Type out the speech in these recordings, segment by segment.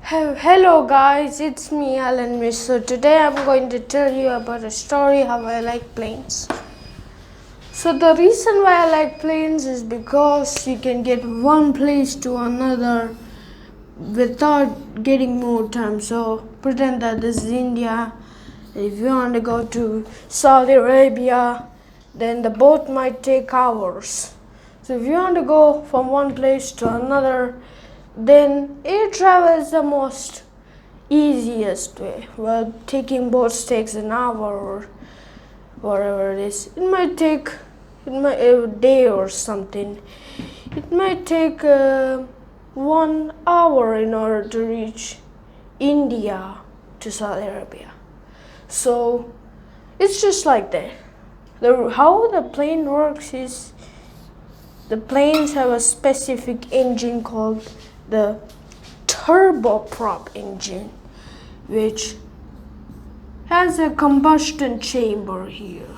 Hello guys, it's me Alan Mish. So today I'm going to tell you about a story how I like planes. So the reason why I like planes is because you can get one place to another without getting more time. So pretend that this is India. If you want to go to Saudi Arabia, then the boat might take hours. So if you want to go from one place to another, then air travel is the most easiest way. Well, taking boats takes an hour or whatever it is. It might take a day or something. It might take 1 hour in order to reach India to Saudi Arabia. So it's just like that. How the plane works is the planes have a specific engine called the turboprop engine, which has a combustion chamber here.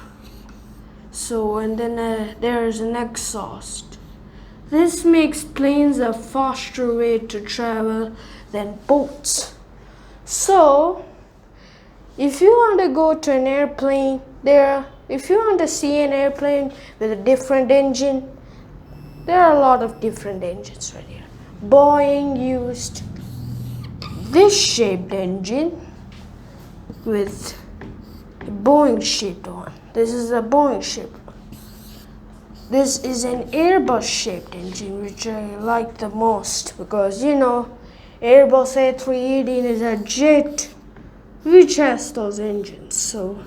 So, and then there's an exhaust. This makes planes a faster way to travel than boats. So, if you want to go to an airplane, if you want to see an airplane with a different engine, there are a lot of different engines right here. Boeing used this shaped engine with a Boeing shaped one. This is a Boeing shaped one. This is an Airbus shaped engine, which I like the most because Airbus A380 is a jet which has those engines. So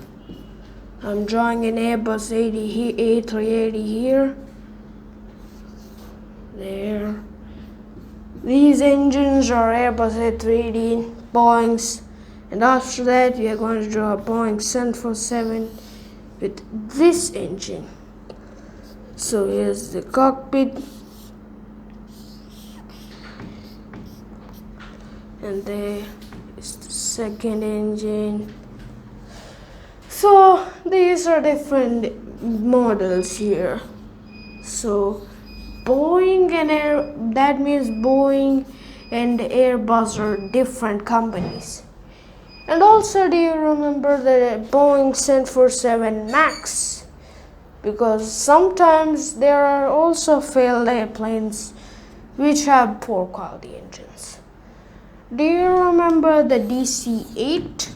I'm drawing an Airbus A380 here. There. These engines are Airbus A380, Boeing's, and after that we are going to draw a Boeing 747 with this engine. So here's the cockpit, and there is the second engine. So these are different models here. So that means Boeing and Airbus are different companies. And also, do you remember the Boeing 747 MAX? Because sometimes there are also failed airplanes which have poor quality engines. Do you remember the DC-8?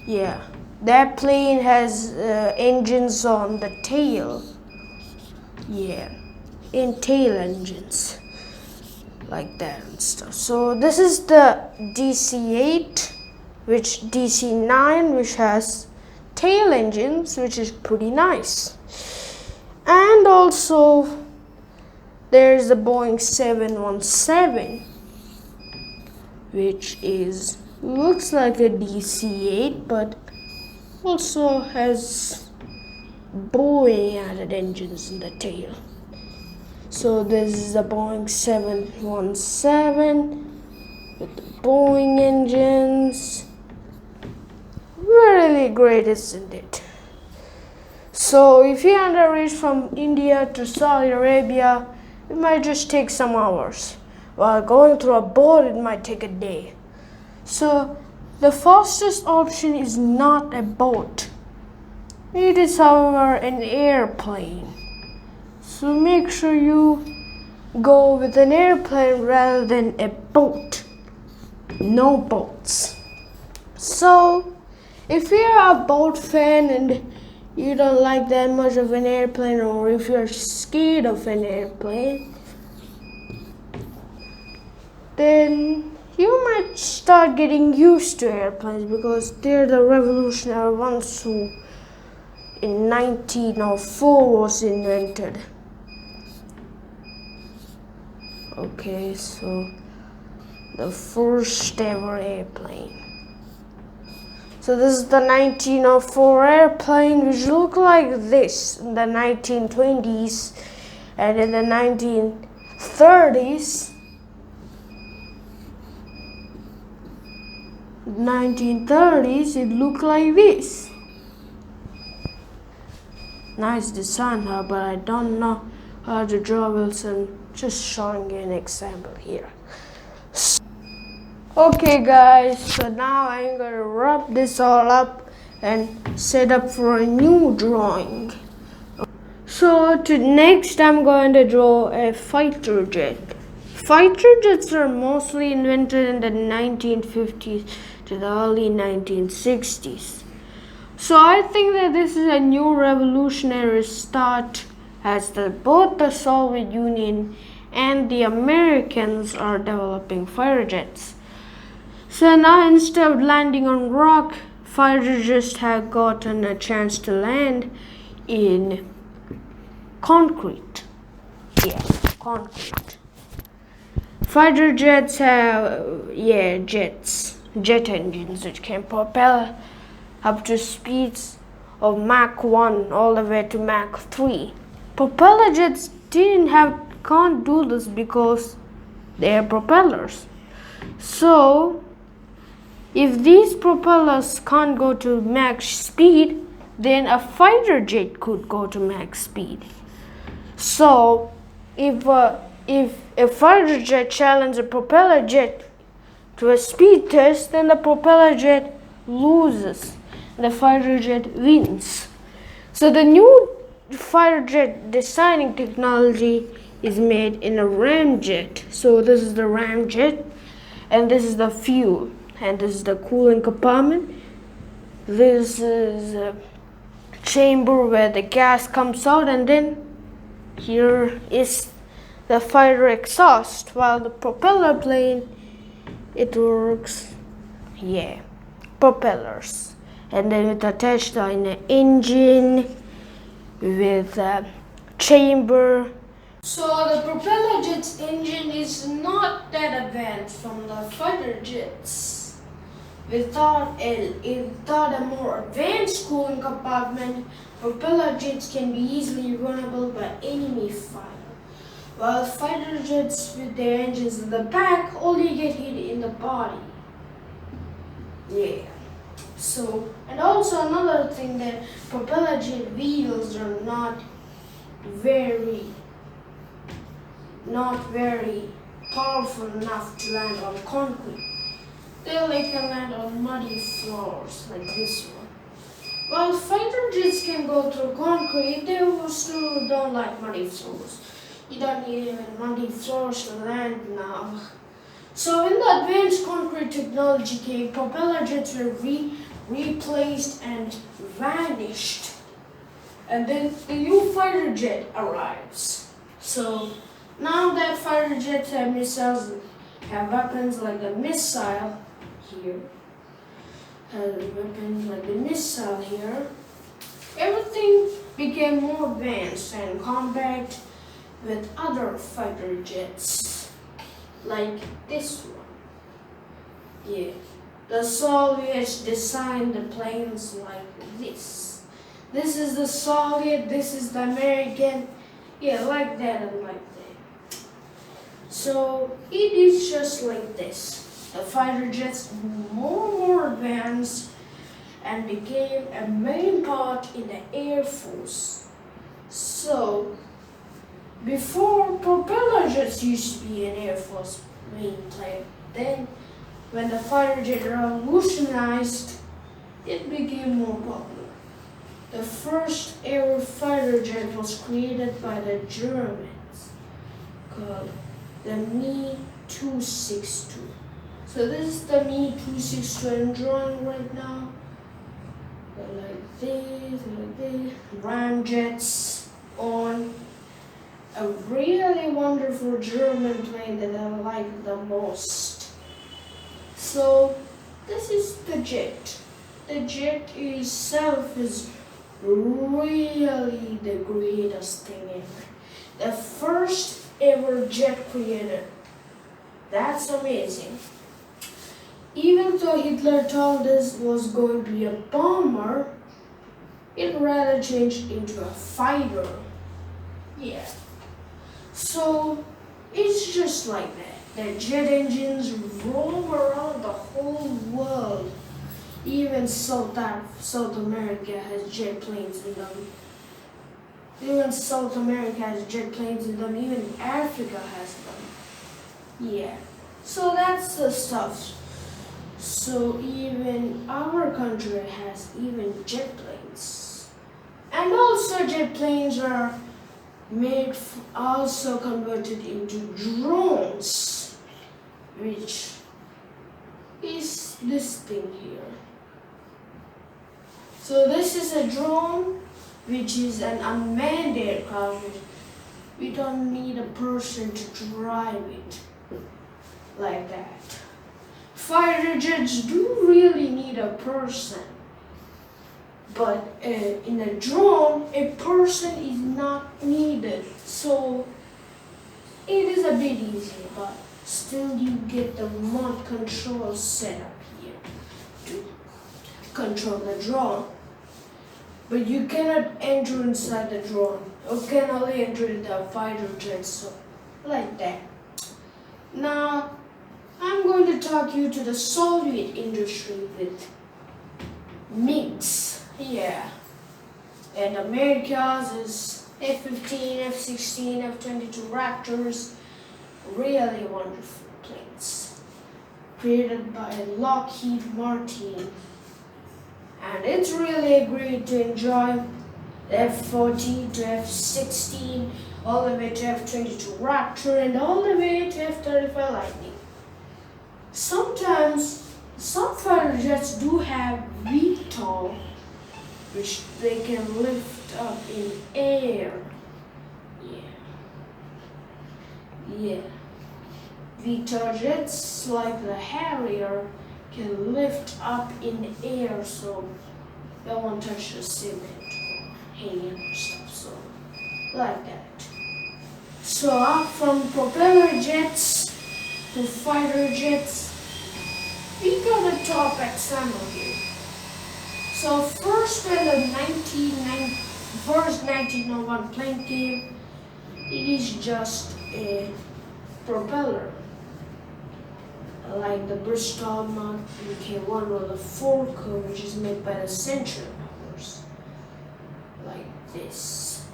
Yeah, that plane has engines on the tail. Yeah, in tail engines like that and stuff. So this is the DC-8, DC-9, which has tail engines, which is pretty nice. And also there's the Boeing 717, which looks like a DC-8, but also has Boeing added engines in the tail. So this is a Boeing 717 with the Boeing engines. Really great, isn't it? So if you want to reach from India to Saudi Arabia, it might just take some hours. While going through a boat, it might take a day. So the fastest option is not a boat. It is, however, an airplane. So make sure you go with an airplane rather than a boat. No boats. So if you're a boat fan and you don't like that much of an airplane, or if you're scared of an airplane, then you might start getting used to airplanes because they're the revolutionary ones who in 1904 was invented. Okay, so the first ever airplane. So this is the 1904 airplane, which looked like this in the 1920s, and in the 1930s it looked like this. Nice design, but I don't know how to draw, Wilson. Just showing you an example here. Okay guys, so now I'm gonna wrap this all up and set up for a new drawing. So next I'm going to draw a fighter jet. Fighter jets are mostly invented in the 1950s to the early 1960s. So I think that this is a new revolutionary start as both the Soviet Union and the Americans are developing fighter jets. So now instead of landing on rock, fighter jets have gotten a chance to land in concrete. Yeah, concrete. Fighter jets have, jet engines which can propel up to speeds of Mach 1 all the way to Mach 3. Propeller jets can't do this because they are propellers. So, if these propellers can't go to Mach speed, then a fighter jet could go to Mach speed. So, if a fighter jet challenges a propeller jet to a speed test, then the propeller jet loses. The fighter jet wins. So the new fighter jet designing technology is made in a ramjet. So this is the ramjet, and this is the fuel, and this is the cooling compartment. This is a chamber where the gas comes out, and then here is the fighter exhaust. While the propeller plane, it works, propellers. And then it attached in an engine with a chamber. So the propeller jet's engine is not that advanced from the fighter jets. Without a more advanced cooling compartment, propeller jets can be easily runnable by enemy fire. While fighter jets with their engines in the back only get hit in the body. Yeah. So, and also another thing that propeller jet wheels are not very powerful enough to land on concrete. They can land on muddy floors like this one. While fighter jets can go through concrete, they still don't like muddy floors. You don't need even muddy floors to land now. So when the advanced concrete technology came, propeller jets were replaced and vanished. And then the new fighter jet arrives. So now that fighter jets have missiles, have weapons like the missile here, everything became more advanced and compact with other fighter jets, like this one. Yeah, the Soviets designed the planes like this. This is the Soviet, this is the American, like that and like that. So it is just like this. The fighter jets more advanced and became a main part in the Air Force. So before, propeller jets used to be an Air Force main type. Then when the fighter jet revolutionized, it became more popular. The first ever fighter jet was created by the Germans, called the Me-262. So this is the Me-262 I'm drawing right now. Like this. Ramjets on a really wonderful German plane that I like the most. So this is the jet. The jet itself is really the greatest thing ever. The first ever jet created. That's amazing. Even though Hitler told us it was going to be a bomber, it rather changed into a fighter. Yeah. So it's just like that. The jet engines roam around the whole world. Even South America has jet planes in them. Even South America has jet planes in them. Even Africa has them. Yeah. So that's the stuff. So even our country has even jet planes. And also jet planes are also converted into drones, which is this thing here. So this is a drone, which is an unmanned aircraft. We don't need a person to drive it like that. Fighter jets do really need a person, but in a drone, a person is not needed. So it is a bit easier, but still you get the remote control setup here to control the drone. But you cannot enter inside the drone. You can only enter in the fighter jet, so like that. Now, I'm going to talk you to the Soviet industry with MiGs. Yeah. And America's is F-15, F-16, F-22 Raptors. Really wonderful planes. Created by Lockheed Martin. And it's really great to enjoy the F-14 to F-16, all the way to F-22 Raptor, and all the way to F-35 Lightning. Sometimes some fighter jets do have VTOL, which they can lift up in air. Yeah. VTOL jets like the Harrier can lift up in air, so they won't touch the cement or hanging or stuff, so like that. So from propeller jets to fighter jets, we got a top example here. So first when the 1901 plane came, it is just a propeller, like the Bristol Mod UK1 or the Fokker, which is made by the Central Powers, like this.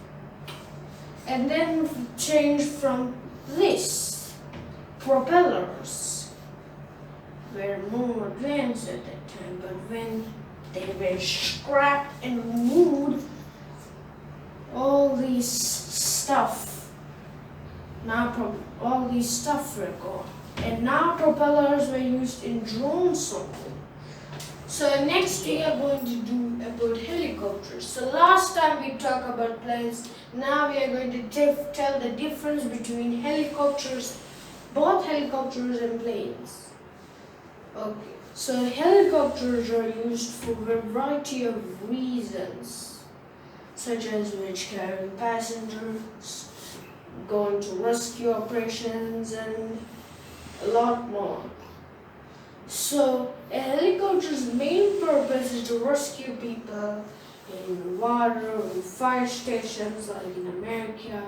And then changed from this, propellers were more advanced at that time, but when they were scrapped and removed, all these stuff, all these stuff were gone. And now propellers were used in drones only. So next we are going to do about helicopters. So last time we talked about planes, now we are going to tell the difference between helicopters, both helicopters and planes. Okay, so helicopters are used for a variety of reasons, such as carrying passengers, going to rescue operations, and a lot more. So a helicopter's main purpose is to rescue people in water or in fire stations, like in America.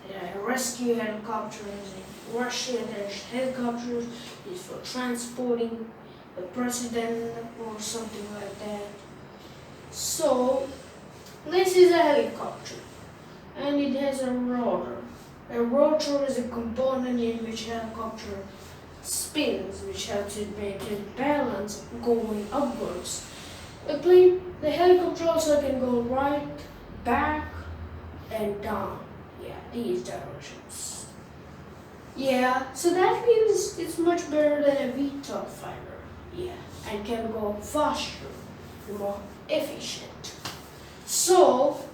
There are rescue helicopters. In Russia, there's helicopters used for transporting the president or something like that. So this is a helicopter, and it has a rotor. A rotor is a component in which a helicopter spins, which helps it maintain balance going upwards. The helicopter also can go right, back, and down. Yeah, these directions. Yeah, so that means it's much better than a VTOL fighter. Yeah, and can go faster, more efficient. So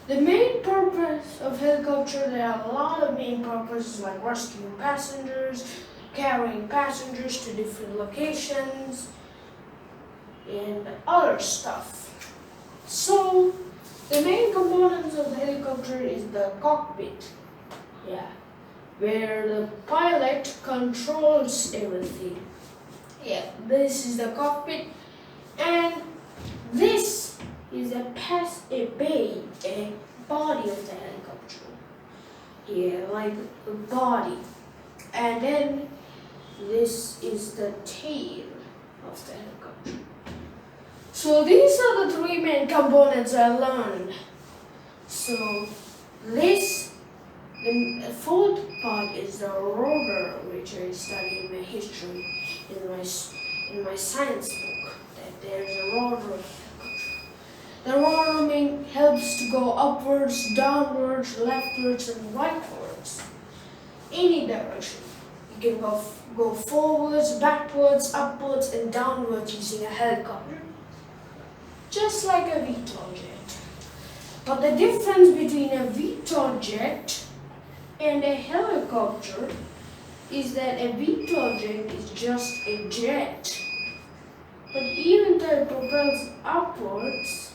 the main purpose of helicopter, there are a lot of main purposes, like rescuing passengers, carrying passengers to different locations, and other stuff. So the main components of the helicopter is the cockpit, where the pilot controls everything. Yeah, this is the cockpit, and this is a body of the helicopter. Yeah, like the body. And then this is the tail of the helicopter. So these are the three main components I learned. So the fourth part is the rotor, which I studied in my history in my science book that there's a rotor. The rotor helps to go upwards, downwards, leftwards, and rightwards. Any direction. You can go forwards, backwards, upwards, and downwards using a helicopter. Just like a VTOL jet. But the difference between a VTOL jet and a helicopter is that a VTOL jet is just a jet. But even though it propels upwards,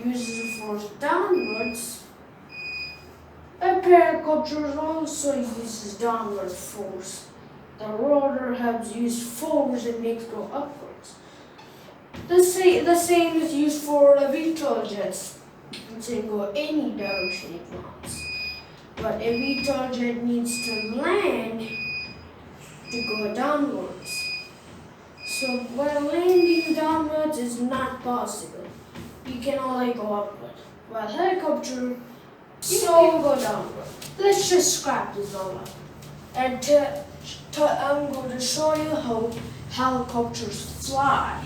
uses force downwards, a paracopter also uses downward force. The rotor helps use force and makes go upwards. The same is used for the VTOL jets. It can go any direction it wants. But a VTOL jet needs to land to go downwards. So while landing downwards is not possible. You can only go upward. While helicopter, you can go downward. Let's just scrap this all up. And I'm going to show you how helicopters fly.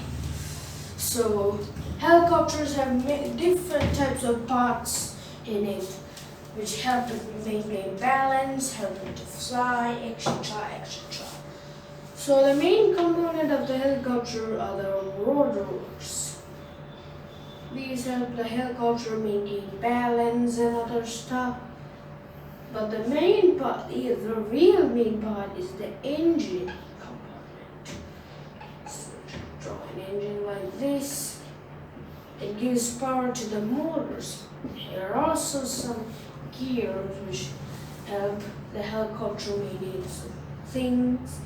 So helicopters have different types of parts in it, which help to maintain balance, help them to fly, etc., etc. So the main component of the helicopter are the rotors. These help the helicopter maintain balance and other stuff. But the main part, the real main part, is the engine component. So draw an engine like this. It gives power to the motors. There are also some gears which help the helicopter maintain some things.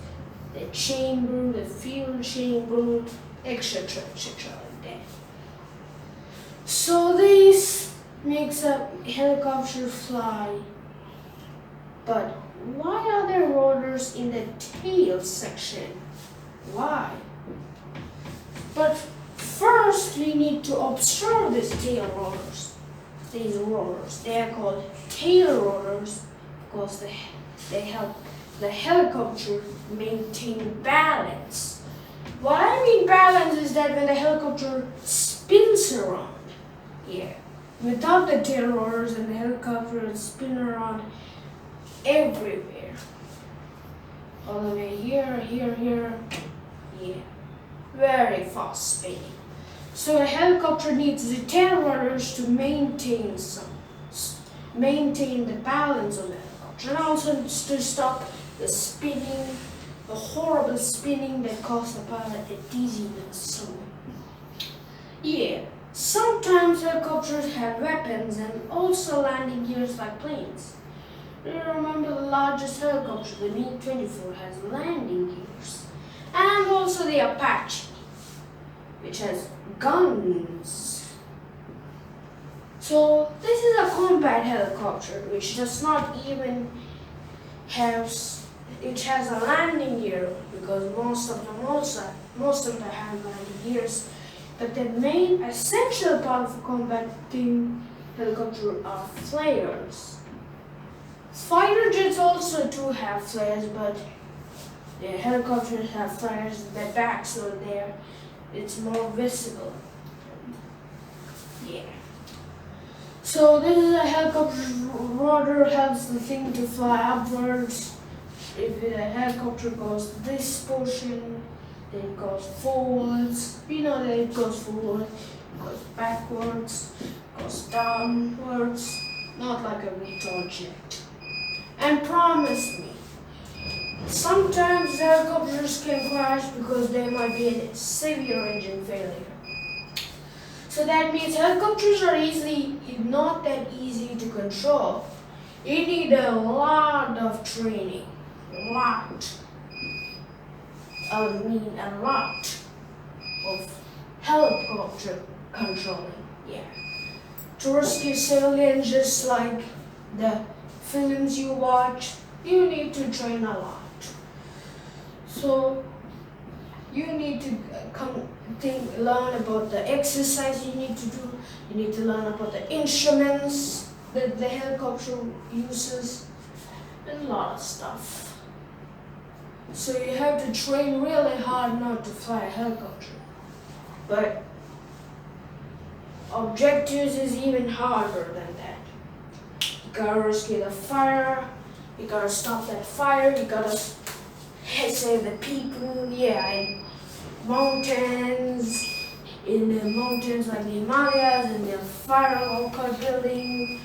The chamber, the fuel chamber, etc., etc. like that. So this makes a helicopter fly. But why are there rotors in the tail section? Why? But first we need to observe these tail rotors. These rotors, they are called tail rotors because they help the helicopter maintain balance. What I mean balance is that when the helicopter spins around, without the tail rotors and the helicopter will spin around everywhere. All the way here, very fast spinning. So a helicopter needs the tail rotors to maintain the balance of the helicopter, and also to stop the spinning, the horrible spinning that causes the pilot a dizziness. Sometimes helicopters have weapons and also landing gears like planes. Do you remember the largest helicopter, the Mi-24, has landing gears? And also the Apache, which has guns. So this is a combat helicopter which does not even have, it has a landing gear because most of them have landing gears. But the main essential part of a combating helicopter are flares. Fighter jets also do have flares, but the helicopters have flares in the back, so it's more visible. So this is a helicopter rotor, helps the thing to fly upwards. If the helicopter goes this portion, then it goes forwards. You know that it goes forward, it goes backwards, it goes downwards, not like a VTOL jet. And promise me, sometimes helicopters can crash because there might be a severe engine failure. So that means helicopters are not that easy to control. You need a lot of training. A lot of helicopter controlling. To rescue civilians, just like the films you watch, you need to train a lot. So you need to learn about the exercise you need to do. You need to learn about the instruments that the helicopter uses, and a lot of stuff. So you have to train really hard not to fly a helicopter. But objectives is even harder than that. You gotta rescue the fire, you gotta stop that fire, you gotta save the people, in mountains, like the Himalayas, in the fire local building.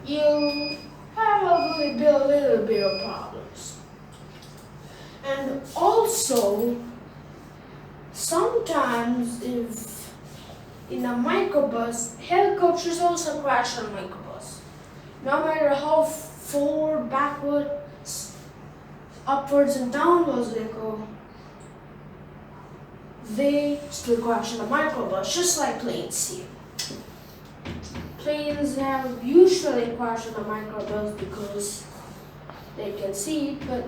You probably be a little bit of problems. And also, sometimes if in a microbus, helicopters also crash on a microbus. No matter how forward, backwards, upwards and downwards they go, they still crash on a microbus, just like planes here. Planes have usually crashed on a microbus because they can see it, but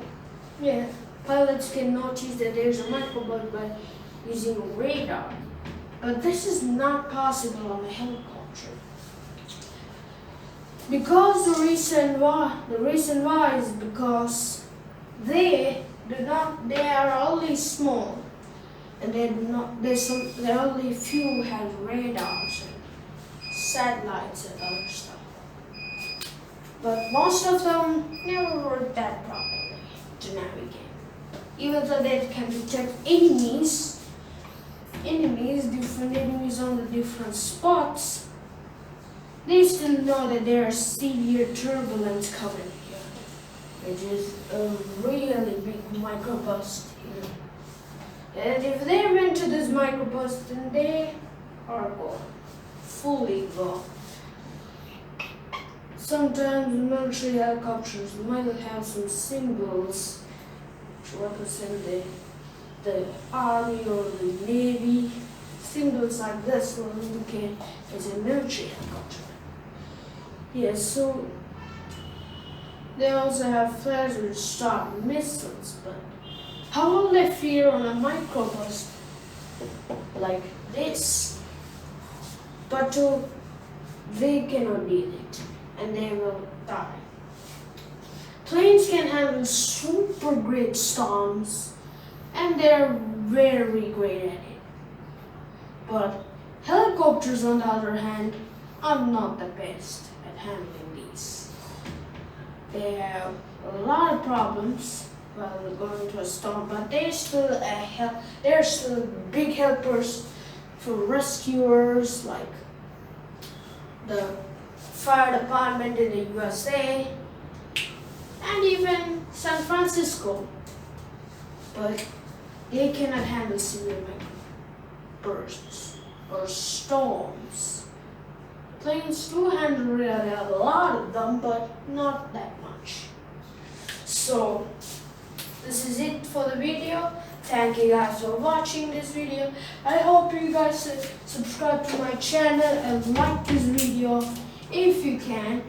pilots can notice that there's a microbus by using radar. But this is not possible on a helicopter. Because the reason why is because they are only small, and they only few have radars and satellites and other stuff. But most of them never work that properly to navigate. Even though they can detect different enemies on the different spots, they still know that there is severe turbulence coming here, which is a really big microburst here. And if they went to this microburst, then they are gone, fully gone. Sometimes military helicopters might have some symbols to represent the army or the navy. Symbols like this will indicate it's a military helicopter. Yes, so they also have flares which start missiles, but how will they fire on a microburst like this? But they cannot deal it, and they will die. Planes can handle super great storms, and they're very great at it. But helicopters, on the other hand, are not the best at handling these. They have a lot of problems while going to a storm, but they're still big helpers for rescuers, like the fire department in the USA and even San Francisco. But they cannot handle severe bursts or storms. Planes do handle really a lot of them, but not that much. So this is it for the video. Thank you guys for watching this video. I hope you guys subscribe to my channel and like this video if you can.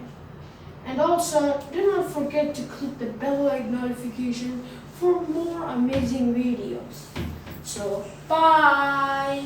And also, do not forget to click the bell-like notification for more amazing videos. So, bye!